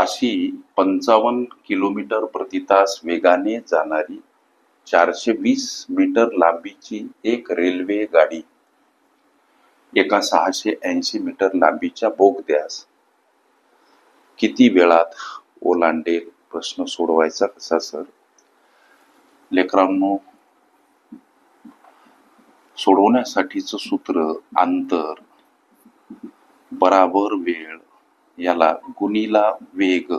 अशी 55 किलोमीटर प्रति तास वेगाने जाणारी 420 मीटर लांबीची एक रेल्वे गाडी एका 680 मीटर लांबीच्या बोगद्यास किती वेळात ओलांडेल? प्रश्न सोडवायचा कसा सर? लेकरांनो, सोडवण्यासाठीचं सूत्र अंतर बराबर वेळ याला गुणिला वेग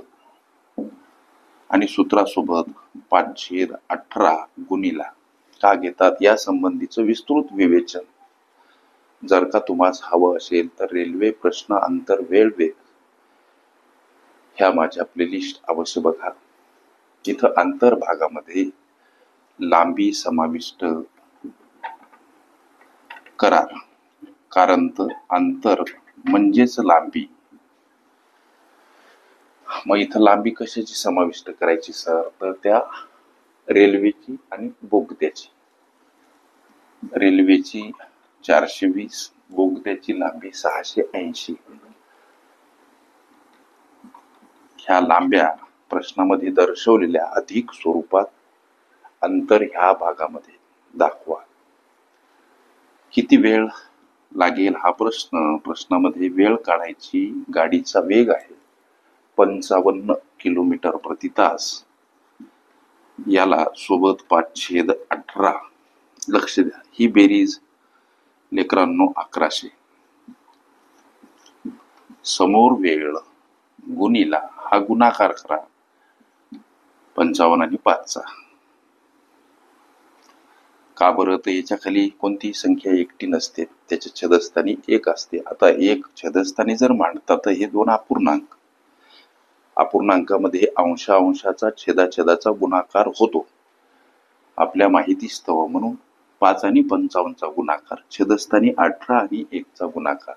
आणि सूत्रासोबत 5/18 गुणिला का घेतात या संबंधीचं विस्तृत विवेचन जर का तुम्हाला हवं असेल तर रेल्वे प्रश्न अंतर वेळ वेग ह्या माझ्या प्लेलिस्ट अवश्य बघा. इथं अंतर भागामध्ये लांबी समाविष्ट करा, कारण अंतर म्हणजेच लांबी. मग इथं लांबी कशाची समाविष्ट करायची सर? तर त्या रेल्वेची आणि बोगद्याची. रेल्वेची 420, बोगद्याची लांबी 680. ह्या लांब्या प्रश्नामध्ये दर्शवलेल्या अधिक स्वरूपात अंतर ह्या भागामध्ये दाखवा. किती वेळ लागेल हा प्रश्नामध्ये वेळ काढायची. गाडीचा वेग आहे 55 किलोमीटर प्रति तास, याला सोबत 5/18. लक्ष द्या, ही बेरीज लेकरांनो 1100. समोर वेळ गुणिला हा गुणाकार करा 55 आणि 5चा. का बरं? तर याच्या खाली कोणती संख्या एकटी नसते, त्याच्या छेदस्थानी 1 असते. आता 1 छेदस्थानी जर मांडता तर हे 2 अपूर्णांक. अपूर्णांकामध्ये अंशाचा छेदाचा गुणाकार होतो आपल्या माहितीस्तव. म्हणून 5 आणि 55चा गुणाकार, छेदस्थानी 18 आणि 1चा गुणाकार.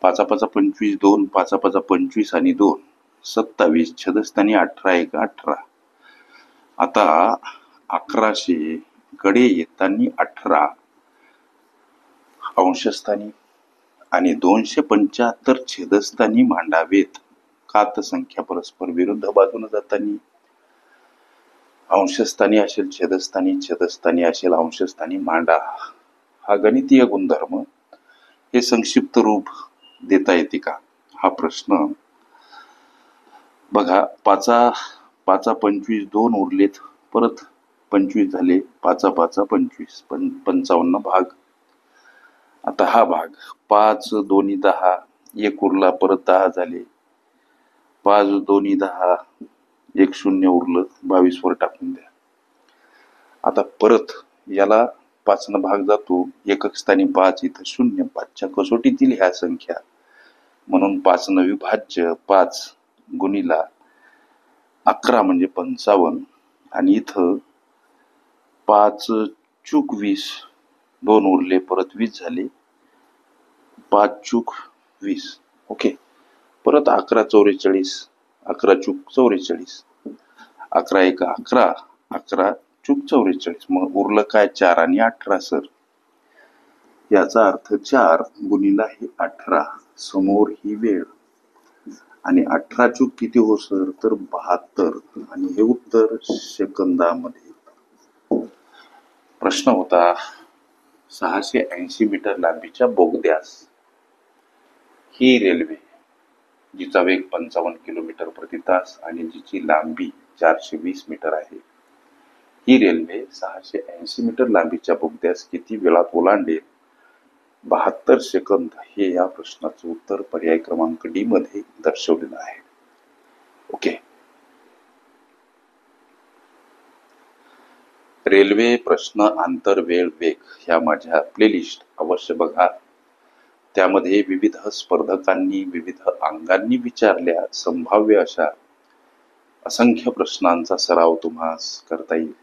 5 5 25, 2 5 5 25 आणि 2 27, छेदस्थानी 18 1 18. आता 1100 कडे येताना 18 अंशस्थानी आणि 275 छेदस्थानी मांडावेत. का तर संख्या परस्पर विरुद्ध बाजूने जाताना अंशस्थानी असेल छेदस्थानी, छेदस्थानी असेल अंशस्थानी मांडा. हा गणितीय गुणधर्म. हे संक्षिप्त रूप देता येते का हा प्रश्न? बघा, 5 5 25, 2 उरलेत, परत 25 झाले, 5 5 25, 55 भाग. आता हा भाग 5 2 10, 1 उरला, परत 10 झाले, 5 2 10, 1 0 उरलं, 22 वर टाकून द्या. आता परत याला 5 न भाग जातो, एकक स्थानी 5, इथं 0. 5च्या कसोटीतील ह्या संख्या, म्हणून 5 न विभाज्य 5 गुणिला 11 म्हणजे 55. आणि इथं 5 चूक 20, 2 उरले, परत 20 झाले, 5 चूक 20. ओके. परत 11 44, 11 चूक 44, 11 1 11, 11 चूक 44. मग उरलं काय? 4 आणि 18 सर. याचा अर्थ 4 गुणिला हे 18. समोर ही वेळ आणि 18 चूक किती हो सर? तर 72. आणि हे उत्तर सेकंदामध्ये. प्रश्न होता 680 मीटर लांबीच्या बोगद्यास ही रेल्वे, जिचा वेग 55 किलोमीटर प्रति तास आणि जिची लांबी 420 मीटर आहे, ही रेल्वे 680 मीटर लांबीच्या बोगद्यास किती वेळात ओलांडेल? 72 सेकंद हे या प्रश्नाचं उत्तर पर्याय क्रमांक डी मध्ये दर्शवलेलं आहे. ओके. रेल्वे प्रश्न अंतर वेळ वेग ह्या माझ्या प्लेलिस्ट अवश्य बघा. त्यामध्ये विविध स्पर्धकांनी विविध अंगांनी विचारल्या संभाव्य अशा असंख्य प्रश्नांचा सराव तुम्हास करता येईल.